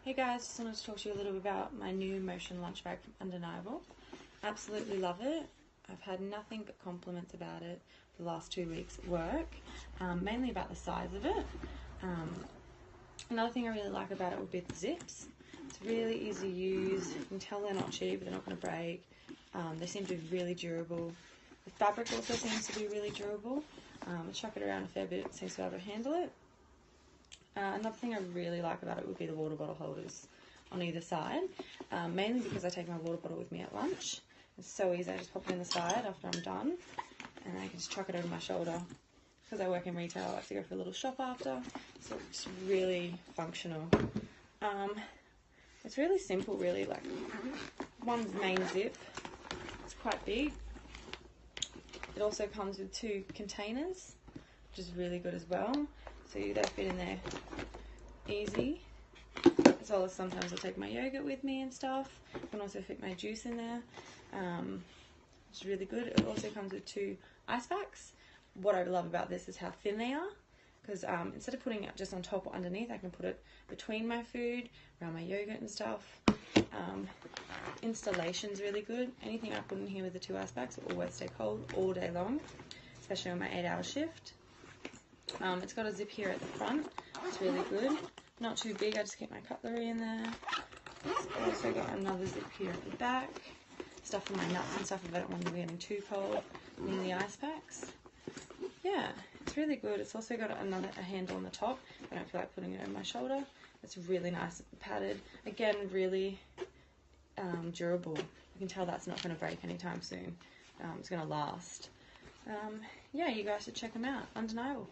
Hey guys, just wanted to talk to you a little bit about my new Motion lunch bag from Undeniable. Absolutely love it. I've had nothing but compliments about it for the last 2 weeks at work, mainly about the size of it. Another thing I really like about it would be the zips. It's really easy to use. You can tell they're not cheap, they're not going to break. They seem to be really durable. The fabric also seems to be really durable. I chuck it around a fair bit, it seems to be able to handle it. Another thing I really like about it would be the water bottle holders on either side, mainly because I take my water bottle with me at lunch. It's so easy, I just pop it in the side after I'm done, and I can just chuck it over my shoulder. Because I work in retail, I like to go for a little shop after, so it's really functional. It's really simple, really, like one main zip, it's quite big. It also comes with 2 containers, which is really good as well. So they fit in there easy, as well as sometimes I'll take my yogurt with me and stuff. I can also fit my juice in there, which is really good. It also comes with 2 ice packs. What I love about this is how thin they are, because instead of putting it just on top or underneath, I can put it between my food, around my yogurt and stuff. Installation's really good. Anything I put in here with the 2 ice packs will always stay cold all day long, especially on my 8-hour shift. It's got a zip here at the front. It's really good. Not too big, I just keep my cutlery in there. It's also got another zip here at the back. Stuff for my nuts and stuff if I don't want them getting too cold near the ice packs. Yeah, it's really good. It's also got a handle on the top. I don't feel like putting it over my shoulder. It's really nice and padded. Again, really durable. You can tell that's not going to break anytime soon. It's going to last. Yeah, you guys should check them out. Undeniable.